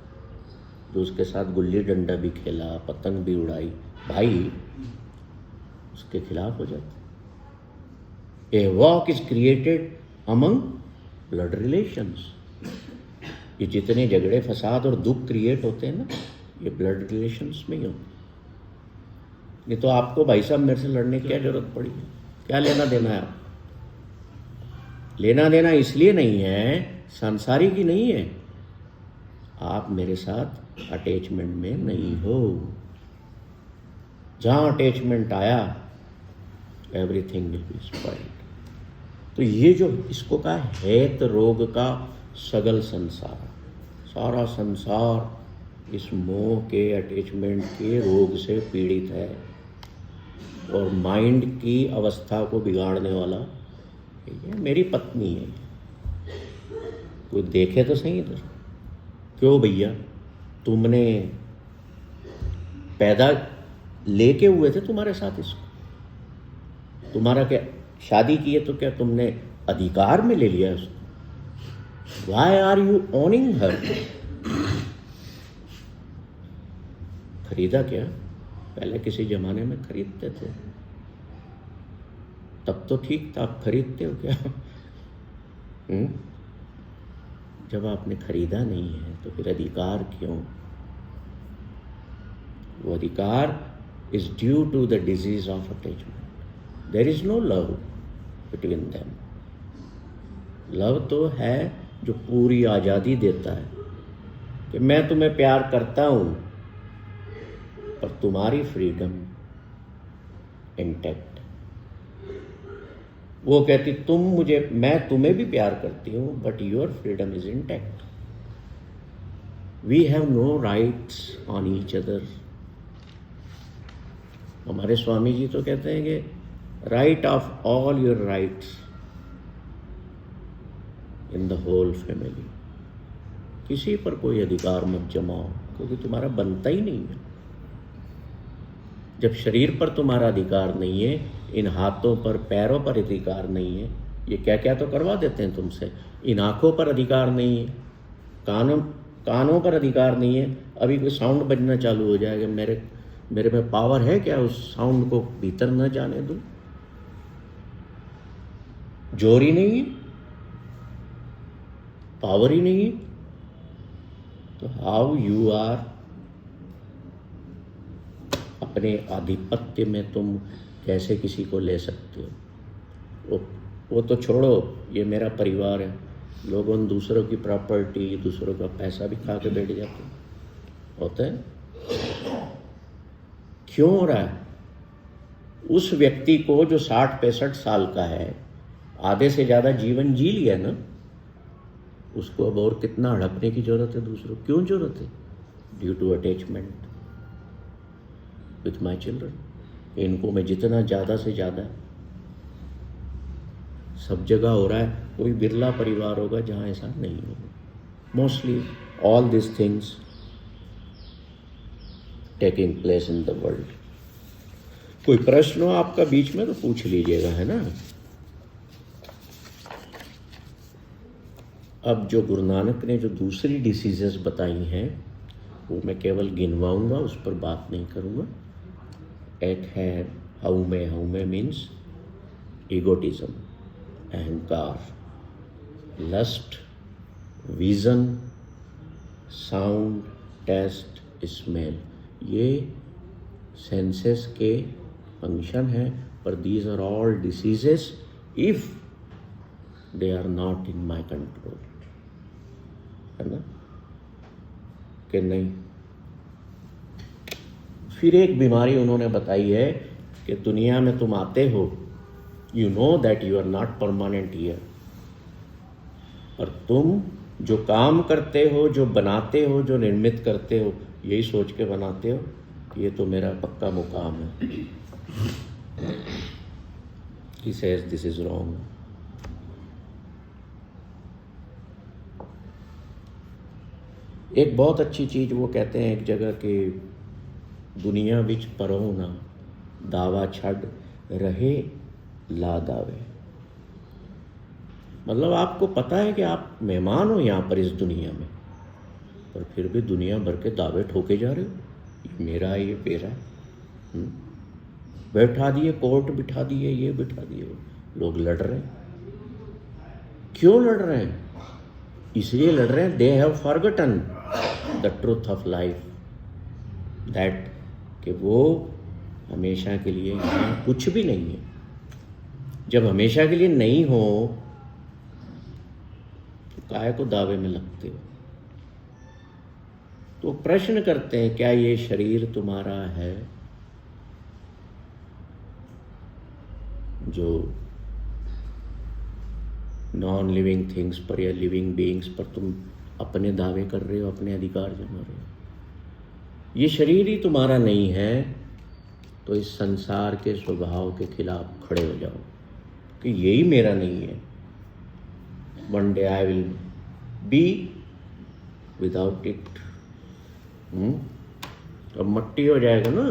जो उसके साथ गुल्ली डंडा भी खेला, पतंग भी उड़ाई, भाई, उसके खिलाफ हो जाते। A walk is created among blood relations. ये जितने झगड़े, फसाद और दुख क्रिएट होते हैं ना, ये ब्लड रिलेशंस में ही होते। नहीं तो आपको भाई साहब मेरे से लड़ने की क्या जरूरत पड़ी है? क्या लेना देना है? आप लेना देना इसलिए नहीं है, सांसारिक ही नहीं है, आप मेरे साथ अटैचमेंट में नहीं हो। जहां अटैचमेंट आया, एवरीथिंग विल बी स्पॉइल्ड। तो ये जो इसको कहा हेत रोग का सगल संसार, सारा संसार इस मोह के, अटैचमेंट के रोग से पीड़ित है। और माइंड की अवस्था को बिगाड़ने वाला ये मेरी पत्नी है। कोई देखे तो सही इधर। क्यों भैया, तुमने पैदा लेके हुए थे तुम्हारे साथ इसको, तुम्हारा क्या शादी की है तो क्या तुमने अधिकार में ले लिया उसको? Why are you owning her? खरीदा क्या? पहले किसी जमाने में खरीदते थे, तब तो ठीक था। आप खरीदते हो क्या? जब आपने खरीदा नहीं है तो फिर अधिकार क्यों? वो अधिकार is due to the disease of attachment. There is no love between them. Love तो है जो पूरी आज़ादी देता है कि मैं तुम्हें प्यार करता हूँ, पर तुम्हारी फ्रीडम इंटैक्ट। वो कहती तुम मुझे, मैं तुम्हें भी प्यार करती हूँ, but your freedom is intact. We have no rights on each other. हमारे स्वामी जी तो कहते हैं कि right of all your rights in the whole family. किसी पर कोई अधिकार मत जमाओ, क्योंकि तुम्हारा बनता ही नहीं है। जब शरीर पर तुम्हारा अधिकार नहीं है, इन हाथों पर, पैरों पर अधिकार नहीं है, ये क्या क्या तो करवा देते हैं तुमसे। इन आँखों पर अधिकार नहीं है, कानों पर अधिकार नहीं है। अभी कोई साउंड बजना चालू हो जाएगा, मेरे में पावर है क्या उस साउंड को भीतर न जाने दूं? जोर ही नहीं है, पावर ही नहीं है, तो हाउ यू आर अपने आधिपत्य में तुम कैसे किसी को ले सकते हो? वो तो छोड़ो, ये मेरा परिवार है। लोगों ने दूसरों की प्रॉपर्टी, दूसरों का पैसा भी खा के बैठ जाते हैं। होता है? क्यों हो रहा है? उस व्यक्ति को जो 60-65 साल का है, आधे से ज़्यादा जीवन जी लिया ना, उसको अब और कितना हड़पने की जरूरत है दूसरों, क्यों जरूरत है? Due to attachment with my children. इनको मैं जितना ज़्यादा से ज़्यादा, सब जगह हो रहा है, कोई बिरला परिवार होगा जहाँ ऐसा नहीं होगा। Mostly all this things taking place in the world. कोई प्रश्न हो आपका बीच में तो पूछ लीजिएगा, है ना। अब जो गुरु नानक ने जो दूसरी डिसीजेस बताई हैं वो मैं केवल गिनवाऊंगा, उस पर बात नहीं करूंगा। एक है हाउ में मीन्स ईगोटिज्म, अहंकार, lust, vision, sound, taste, smell, ये सेंसेस के फंक्शन है, पर these are all diseases if they are not in my control, है ना कि नहीं। फिर एक बीमारी उन्होंने बताई है कि दुनिया में तुम आते हो, you know that you are not permanent here, और तुम जो काम करते हो, जो बनाते हो, जो निर्मित करते हो, यही सोच के बनाते हो ये तो मेरा पक्का मुकाम है। He says this is wrong. एक बहुत अच्छी चीज वो कहते हैं एक जगह कि दुनिया विच परों ना दावा छड़ रहे ला दावे। मतलब आपको पता है कि आप मेहमान हो यहाँ पर इस दुनिया में, पर फिर भी दुनिया भर के दावे ठोके जा रहे हो, ये मेरा है, ये मेरा है। बैठा दिए, कोर्ट बिठा दिए, ये बिठा दिए, लोग लड़ रहे हैं। क्यों लड़ रहे हैं? इसलिए लड़ रहे हैं they have forgotten the truth of life, that कि वो हमेशा के लिए यहाँ कुछ भी नहीं है। जब हमेशा के लिए नहीं हो तो काहे को दावे में लगते हो? तो प्रश्न करते हैं क्या ये शरीर तुम्हारा है जो नॉन लिविंग थिंग्स पर या लिविंग बीइंग्स पर तुम अपने दावे कर रहे हो, अपने अधिकार जमा रहे हो। ये शरीर ही तुम्हारा नहीं है तो इस संसार के स्वभाव के खिलाफ खड़े हो जाओ कि यही मेरा नहीं है। One day I will be without it. अब मट्टी हो जाएगा ना।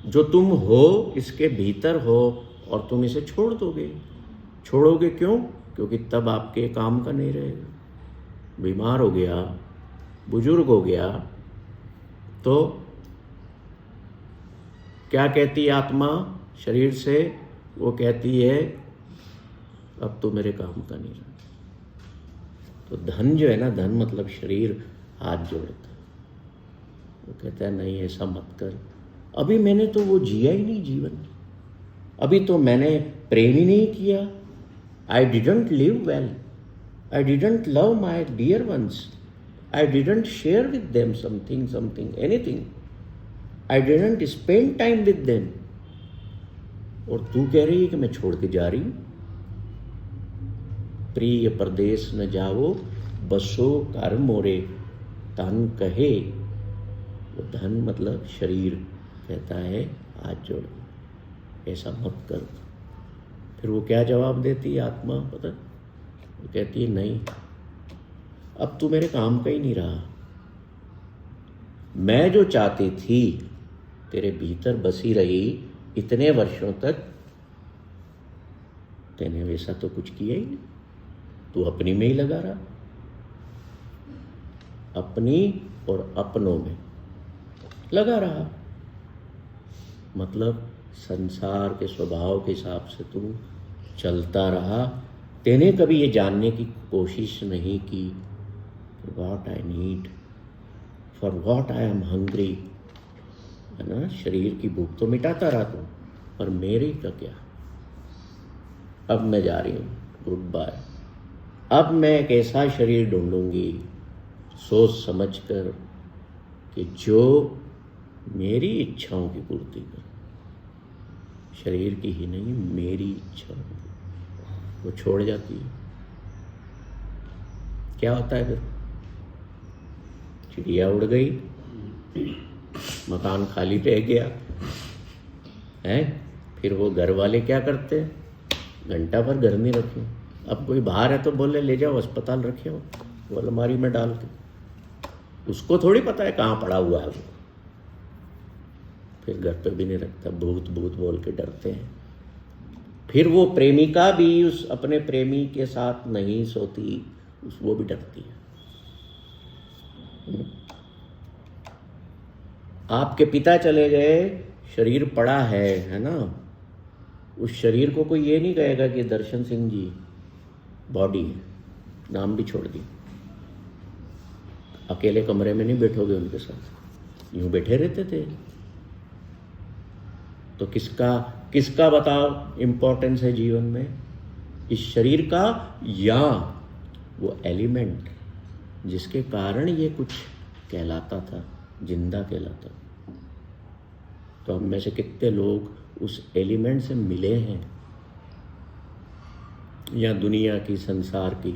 जो तुम हो इसके भीतर हो और तुम इसे छोड़ दोगे। छोड़ोगे क्यों? क्योंकि तब आपके काम का नहीं रहेगा। बीमार हो गया, बुजुर्ग हो गया तो क्या कहती है आत्मा शरीर से? वो कहती है अब तो मेरे काम का नहीं रहा। तो धन जो है ना, धन मतलब शरीर हाथ जोड़ता है। वो कहता है नहीं ऐसा मत कर, अभी मैंने तो वो जिया ही नहीं जीवन, अभी तो मैंने प्रेम ही नहीं किया। I didn't live well, I didn't love my dear ones, I didn't share with them something anything, I didn't spend time with them. और तू कह रही है कि मैं छोड़ के जा रही हूं। प्रिय परदेश न जाओ बसो कर मोरे, तन कहे। वो धन मतलब शरीर कहता है हाथ जोड़, ऐसा मत कर। फिर वो क्या जवाब देती है आत्मा पता? वो कहती है नहीं, अब तू मेरे काम का ही नहीं रहा। मैं जो चाहती थी तेरे भीतर बसी रही इतने वर्षों तक, तूने वैसा तो कुछ किया ही नहीं। तू अपनी में ही लगा रहा, अपनी और अपनों में लगा रहा। मतलब संसार के स्वभाव के हिसाब से तू चलता रहा। तेने कभी ये जानने की कोशिश नहीं की what I need, for what I am hungry, है ना। शरीर की भूख तो मिटाता रहा तू, पर मेरे का क्या? अब मैं जा रही हूँ, गुड बाय। अब मैं एक ऐसा शरीर ढूंढूंगी सोच समझ कर कि जो मेरी इच्छाओं की पूर्ति करे। शरीर की ही नहीं, मेरी इच्छा वो छोड़ जाती है। क्या होता है फिर? चिड़िया उड़ गई, मकान खाली रह गया है। फिर वो घर वाले क्या करते हैं? घंटा भर घर में रखे। अब कोई बाहर है तो बोले ले जाओ अस्पताल रखे हो, वो अलमारी में डाल के। उसको थोड़ी पता है कहाँ पड़ा हुआ है वो। फिर घर पे भी नहीं रखता, भूत भूत बोल के डरते हैं। फिर वो प्रेमिका भी उस अपने प्रेमी के साथ नहीं सोती, वो भी डरती है। आपके पिता चले गए, शरीर पड़ा है ना। उस शरीर को कोई ये नहीं कहेगा कि दर्शन सिंह जी बॉडी, नाम भी छोड़ दी। अकेले कमरे में नहीं बैठोगे उनके साथ, यूं बैठे रहते थे। तो किसका बताओ इंपॉर्टेंस है जीवन में? इस शरीर का या वो एलिमेंट जिसके कारण ये कुछ कहलाता था, जिंदा कहलाता। तो हम में से कितने लोग उस एलिमेंट से मिले हैं, या दुनिया की, संसार की,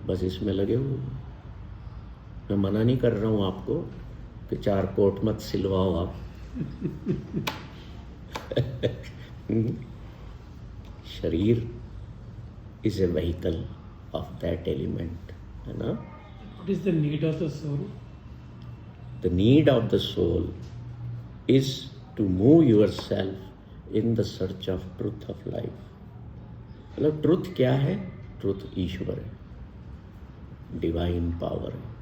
बस इसमें लगे हुए। मैं मना नहीं कर रहा हूं आपको कि 4 कोट मत सिलवाओ आप। शरीर is a vehicle of that element, है ना। What is the need of the soul? The need of the soul is to move yourself in the search of truth of life. मतलब ट्रुथ क्या है? ट्रुथ ईश्वर है, डिवाइन पावर है।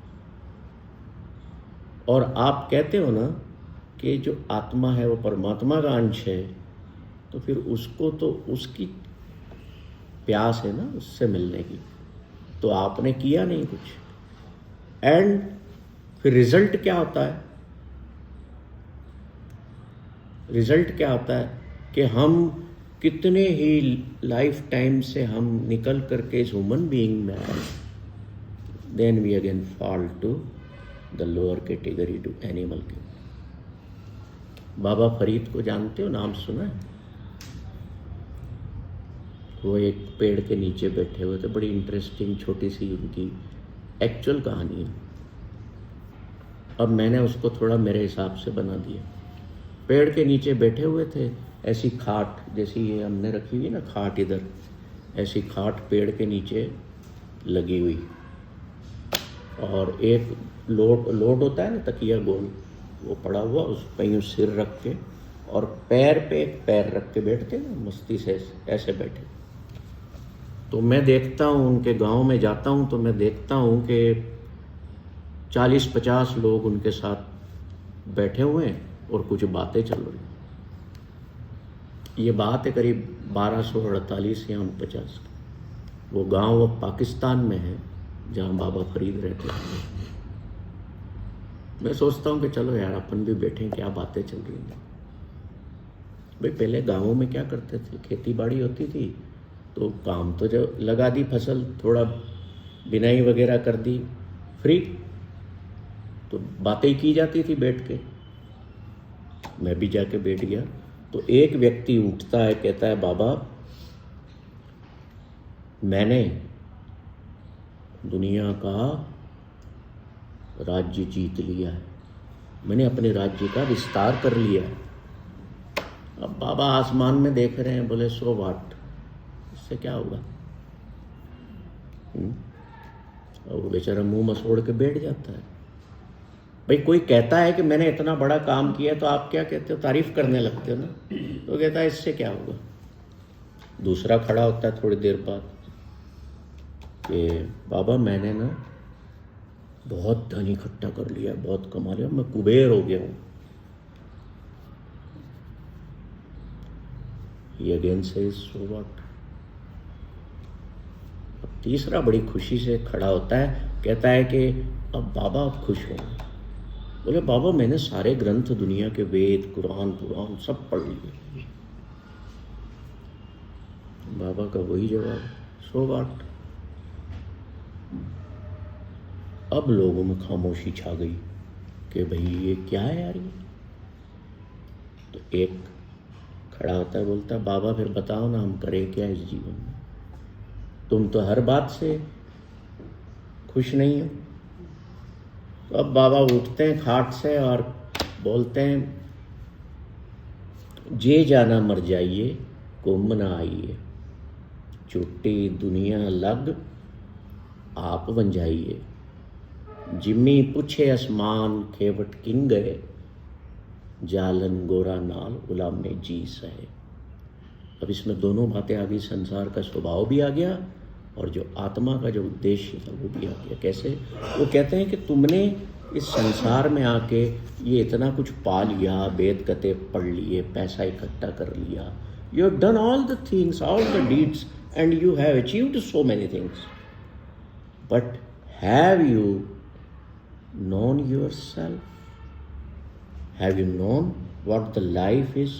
और आप कहते हो ना कि जो आत्मा है वो परमात्मा का अंश है, तो फिर उसको तो उसकी प्यास है ना उससे मिलने की। तो आपने किया नहीं कुछ, एंड फिर रिजल्ट क्या होता है? रिजल्ट क्या होता है कि हम कितने ही लाइफ टाइम से हम निकल करके इस ह्यूमन बीइंग में आए, then we again fall to the lower category, to animal के। बाबा फरीद को जानते हो? नाम सुना है? वो एक पेड़ के नीचे बैठे हुए थे। बड़ी इंटरेस्टिंग छोटी सी उनकी एक्चुअल कहानी है। अब मैंने उसको थोड़ा मेरे हिसाब से बना दिया। पेड़ के नीचे बैठे हुए थे, ऐसी खाट जैसी ये हमने रखी हुई ना खाट, इधर ऐसी खाट पेड़ के नीचे लगी हुई, और एक लोड होता है ना तकिया गोल, वो पड़ा हुआ, उस पर यूँ सिर रख के और पैर पे एक पैर रख के बैठते ना मस्ती से, ऐसे बैठे। तो मैं देखता हूँ उनके गांव में जाता हूँ तो मैं देखता हूँ कि 40-50 लोग उनके साथ बैठे हुए हैं और कुछ बातें चल रही। ये बात है करीब 1248 या 49। वो गांव वो पाकिस्तान में है जहाँ बाबा फरीद रहते हैं। मैं सोचता हूँ कि चलो यार अपन भी बैठें, क्या बातें चल रही हैं। भाई पहले गाँवों में क्या करते थे, खेती बाड़ी होती थी तो काम तो जो लगा दी, फसल थोड़ा बिनाई वगैरह कर दी, फ्री, तो बातें की जाती थी बैठ के। मैं भी जाके बैठ गया तो एक व्यक्ति उठता है, कहता है बाबा मैंने दुनिया का राज्य जीत लिया है, मैंने अपने राज्य का विस्तार कर लिया है। अब बाबा आसमान में देख रहे हैं, बोले सो व्हाट, इससे क्या होगा। और वो बेचारा मुंह मसोड़ के बैठ जाता है। भाई कोई कहता है कि मैंने इतना बड़ा काम किया तो आप क्या कहते हो, तारीफ करने लगते हो ना। तो कहता है इससे क्या होगा। दूसरा खड़ा होता है थोड़ी देर बाद कि बाबा मैंने ना बहुत धन इकट्ठा कर लिया, बहुत कमा लिया, मैं कुबेर हो गया हूँ। ये अगेन से सो व्हाट। अब तीसरा बड़ी खुशी से खड़ा होता है, कहता है कि अब बाबा आप खुश हो। बोले बाबा मैंने सारे ग्रंथ दुनिया के, वेद कुरान पुराण सब पढ़ लिए। बाबा का वही जवाब, सो व्हाट। अब लोगों में खामोशी छा गई कि भाई ये क्या है यार ये। तो एक खड़ा होता है, बोलता है बाबा फिर बताओ ना हम करें क्या इस जीवन में, तुम तो हर बात से खुश नहीं हो। तो अब बाबा उठते हैं खाट से और बोलते हैं, जे जाना मर जाइए कुंभ ना आइए, छुट्टी दुनिया लग आप बन जाइए, जिम्मी पूछे आसमान खेवट किंग गए, जालन गोरा नाल गुलामे जी सहे। अब इसमें दोनों बातें आ गई, संसार का स्वभाव भी आ गया और जो आत्मा का जो उद्देश्य था वो भी आ गया। कैसे? वो कहते हैं कि तुमने इस संसार में आके ये इतना कुछ पा लिया, वेद कते पढ़ लिए, पैसा इकट्ठा कर लिया, you have done all the things, all the deeds and you have achieved so many things, but have you known yourself? Have you known what the life is?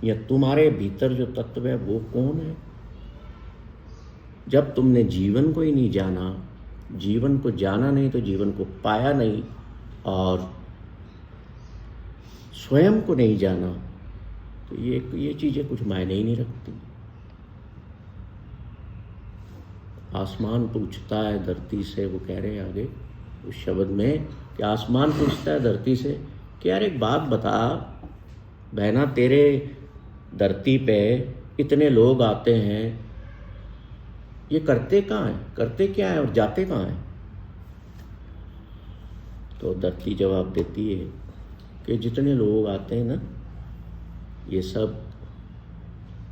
या तुम्हारे भीतर जो तत्व है वो कौन है? जब तुमने जीवन को ही नहीं जाना, जीवन को जाना नहीं तो जीवन को पाया नहीं, और स्वयं को नहीं जाना, तो ये चीज़ें कुछ मायने ही नहीं रखती। आसमान पूछता है धरती से, वो कह रहे हैं आगे उस शब्द में कि आसमान पूछता है धरती से कि यार एक बात बता बहना, तेरे धरती पे इतने लोग आते हैं, ये करते कहाँ हैं, करते क्या है और जाते कहाँ हैं? तो धरती जवाब देती है कि जितने लोग आते हैं ना, ये सब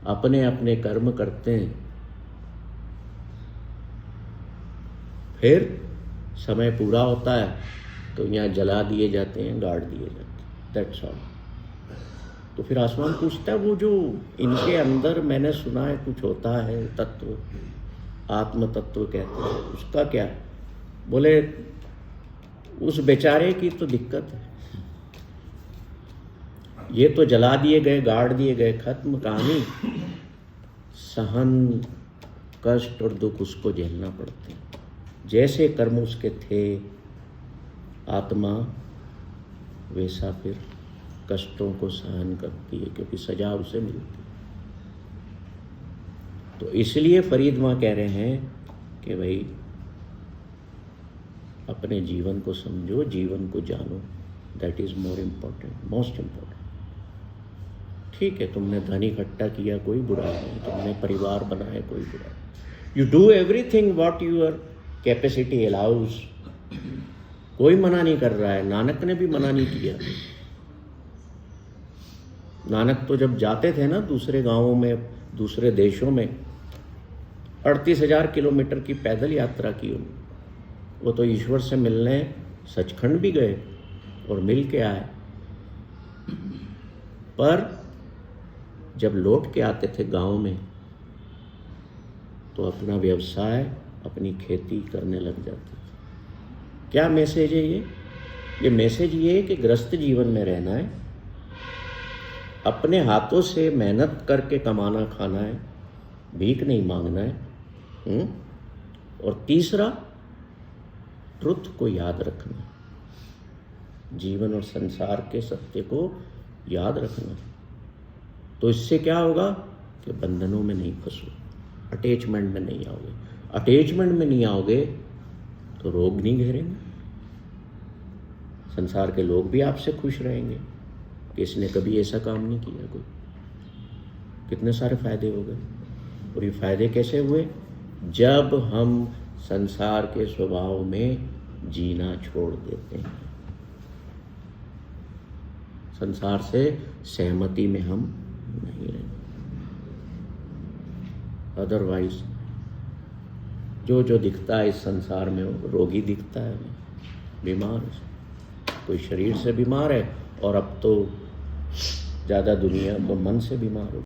अपने अपने कर्म करते हैं, फिर समय पूरा होता है तो यहाँ जला दिए जाते हैं, गाड़ दिए जाते हैं, दैट्स ऑल। तो फिर आसमान पूछता है वो जो इनके अंदर मैंने सुना है कुछ होता है तत्व, आत्म तत्व कहते हैं, उसका क्या? बोले उस बेचारे की तो दिक्कत है, ये तो जला दिए गए, गाड़ दिए गए, खत्म कहानी। सहन कष्ट और दुख उसको झेलना पड़ते हैं, जैसे कर्म उसके थे आत्मा वैसा फिर कष्टों को सहन करती है, क्योंकि सजा उसे मिलती है। तो इसलिए फरीद माँ कह रहे हैं कि भाई अपने जीवन को समझो, जीवन को जानो, that is more important, most important. ठीक है, तुमने धन इकट्ठा किया, कोई बुरा नहीं, तुमने परिवार बनाया, कोई बुरा नहीं, you do everything what your capacity allows, कोई मना नहीं कर रहा है, नानक ने भी मना नहीं किया। नानक तो जब जाते थे ना दूसरे गांवों में, दूसरे देशों में, 38,000 किलोमीटर की पैदल यात्रा की उन्होंने। वो तो ईश्वर से मिलने सचखंड भी गए और मिल के आए, पर जब लौट के आते थे गांव में तो अपना व्यवसाय, अपनी खेती करने लग जाते थे। क्या मैसेज है ये मैसेज ये है कि गृहस्थ जीवन में रहना है, अपने हाथों से मेहनत करके कमाना खाना है, भीख नहीं मांगना है। और तीसरा, ट्रुथ को याद रखना, जीवन और संसार के सत्य को याद रखना। तो इससे क्या होगा कि बंधनों में नहीं फंसो, अटैचमेंट में नहीं आओगे। अटैचमेंट में नहीं आओगे तो रोग नहीं घेरेंगे, संसार के लोग भी आपसे खुश रहेंगे कि इसने कभी ऐसा काम नहीं किया कोई। कितने सारे फायदे हो गए। और ये फायदे कैसे हुए? जब हम संसार के स्वभाव में जीना छोड़ देते हैं, संसार से सहमति में हम नहीं रहते। अदरवाइज जो जो दिखता है इस संसार में वो रोगी दिखता है, बीमार है, कोई शरीर से बीमार है और अब तो ज़्यादा दुनिया तो मन से बीमार हो।